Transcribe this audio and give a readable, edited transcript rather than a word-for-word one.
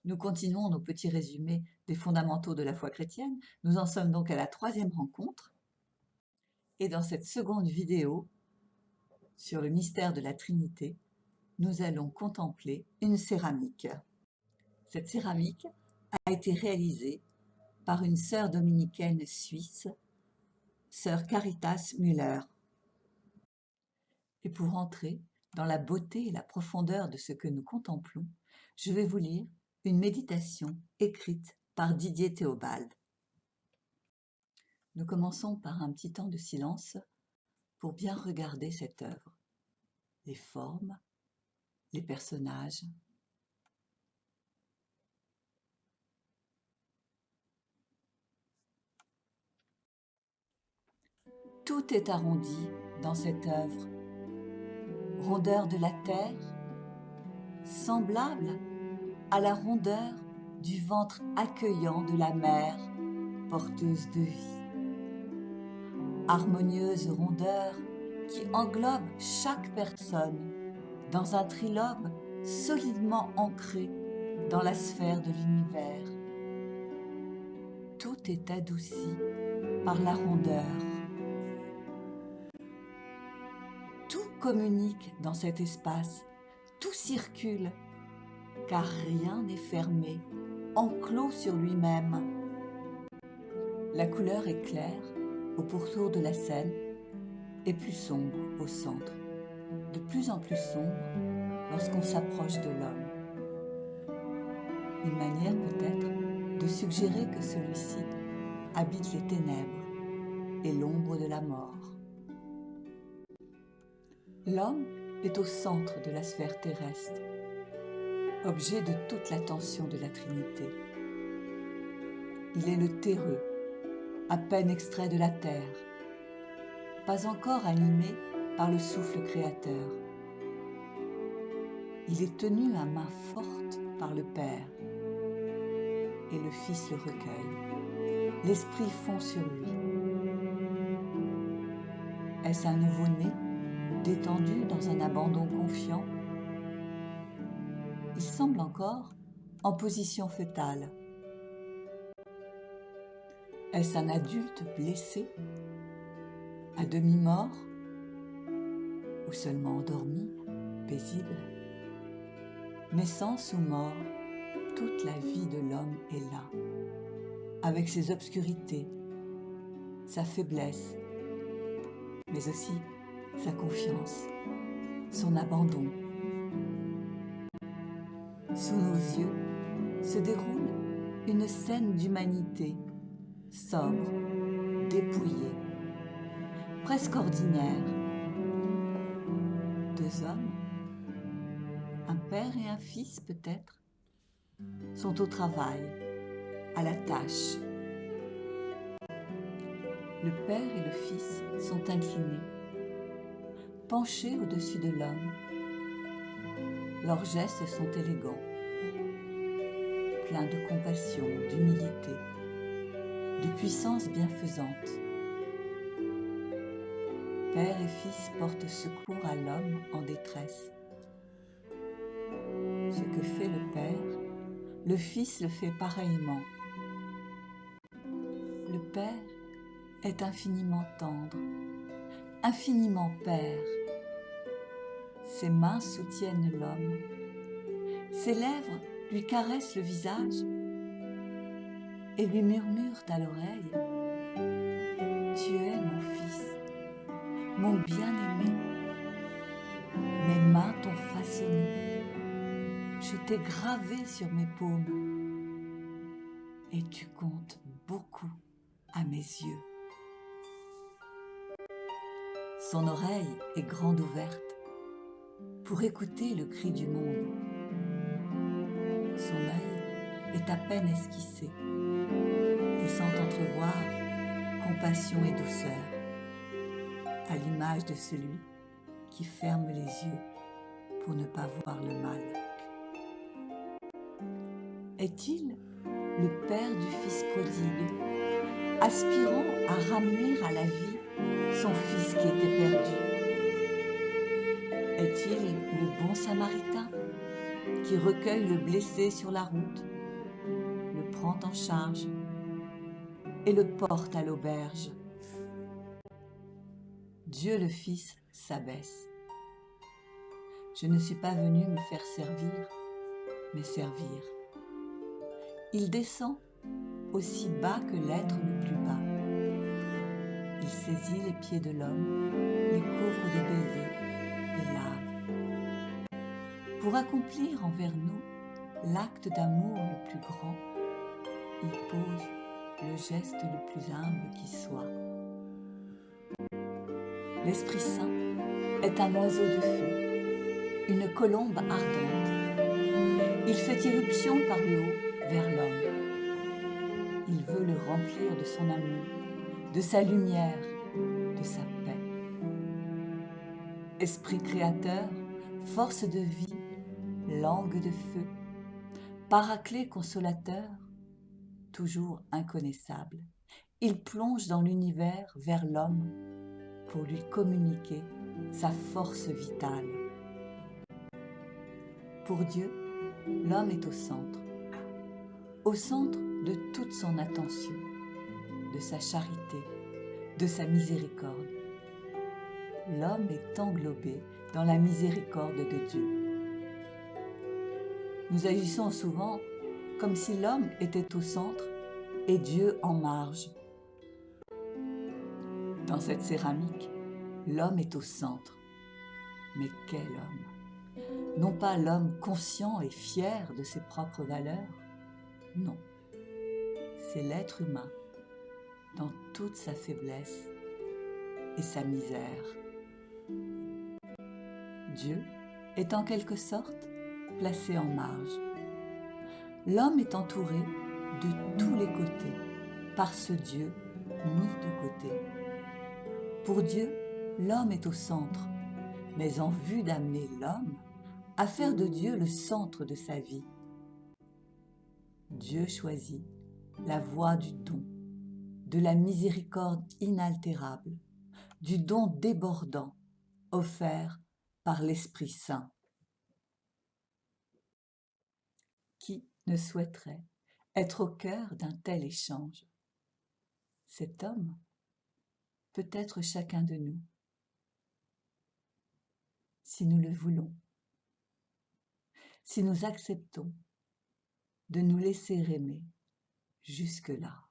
Nous continuons nos petits résumés des fondamentaux de la foi chrétienne. Nous en sommes donc à la 3e rencontre. Et dans cette seconde vidéo sur le mystère de la Trinité, nous allons contempler une céramique. Cette céramique a été réalisée par une sœur dominicaine suisse, sœur Caritas Müller. Et pour entrer dans la beauté et la profondeur de ce que nous contemplons, je vais vous lire une méditation écrite par Didier Théobald. Nous commençons par un petit temps de silence pour bien regarder cette œuvre, les formes, les personnages. Tout est arrondi dans cette œuvre. Rondeur de la terre, semblable à la rondeur du ventre accueillant de la mer, porteuse de vie. Harmonieuse rondeur qui englobe chaque personne dans un trilobe solidement ancré dans la sphère de l'univers. Tout est adouci par la rondeur. Tout communique dans cet espace, tout circule, car rien n'est fermé, enclos sur lui-même. La couleur est claire au pourtour de la scène et plus sombre au centre, de plus en plus sombre lorsqu'on s'approche de l'homme. Une manière peut-être de suggérer que celui-ci habite les ténèbres et l'ombre de la mort. L'homme est au centre de la sphère terrestre, objet de toute l'attention de la Trinité. Il est le terreux, à peine extrait de la terre, pas encore animé par le souffle créateur. Il est tenu à main forte par le Père, et le Fils le recueille. L'Esprit fond sur lui. Est-ce un nouveau-né, détendu dans un abandon confiant? Il semble encore en position fœtale. Est-ce un adulte blessé, à demi-mort, ou seulement endormi, paisible? Naissance ou mort, toute la vie de l'homme est là, avec ses obscurités, sa faiblesse, mais aussi sa confiance, son abandon. Sous nos yeux se déroule une scène d'humanité, sobre, dépouillée, presque ordinaire. Deux hommes, un père et un fils peut-être, sont au travail, à la tâche. Le père et le fils sont inclinés, penchés au-dessus de l'homme. Leurs gestes sont élégants, pleins de compassion, d'humilité, de puissance bienfaisante. Père et fils portent secours à l'homme en détresse. Ce que fait le Père, le Fils le fait pareillement. Le Père est infiniment tendre, infiniment Père. Ses mains soutiennent l'homme, ses lèvres lui caressent le visage et lui murmurent à l'oreille: « Tu es mon fils, mon bien-aimé. Mes mains t'ont façonné, je t'ai gravé sur mes paumes et tu comptes beaucoup à mes yeux. » Son oreille est grande ouverte pour écouter le cri du monde. Son œil est à peine esquissé, laissant entrevoir compassion et douceur, à l'image de celui qui ferme les yeux pour ne pas voir le mal. Est-il le Père du Fils prodigue, aspirant à ramener à la vie son fils qui était perdu? Est-il le bon Samaritain qui recueille le blessé sur la route prend en charge et le porte à l'auberge. Dieu le Fils s'abaisse. Je ne suis pas venu me faire servir, mais servir. Il descend aussi bas que l'être le plus bas. Il saisit les pieds de l'homme, les couvre de baisers, les lave. Pour accomplir envers nous l'acte d'amour le plus grand, il pose le geste le plus humble qui soit. L'Esprit Saint est un oiseau de feu, une colombe ardente. Il fait irruption par le haut vers l'homme. Il veut le remplir de son amour, de sa lumière, de sa paix. Esprit créateur, force de vie, langue de feu, paraclet consolateur, toujours inconnaissable, il plonge dans l'univers vers l'homme pour lui communiquer sa force vitale. Pour Dieu, l'homme est au centre de toute son attention, de sa charité, de sa miséricorde. L'homme est englobé dans la miséricorde de Dieu. Nous agissons souvent comme si l'homme était au centre et Dieu en marge. Dans cette céramique, l'homme est au centre. Mais quel homme! Non pas l'homme conscient et fier de ses propres valeurs, non. C'est l'être humain dans toute sa faiblesse et sa misère. Dieu est en quelque sorte placé en marge. L'homme est entouré de tous les côtés par ce Dieu mis de côté. Pour Dieu, l'homme est au centre, mais en vue d'amener l'homme à faire de Dieu le centre de sa vie, Dieu choisit la voie du don, de la miséricorde inaltérable, du don débordant offert par l'Esprit Saint. Qui ne souhaiterait être au cœur d'un tel échange? Cet homme peut être chacun de nous, si nous le voulons, si nous acceptons de nous laisser aimer jusque-là.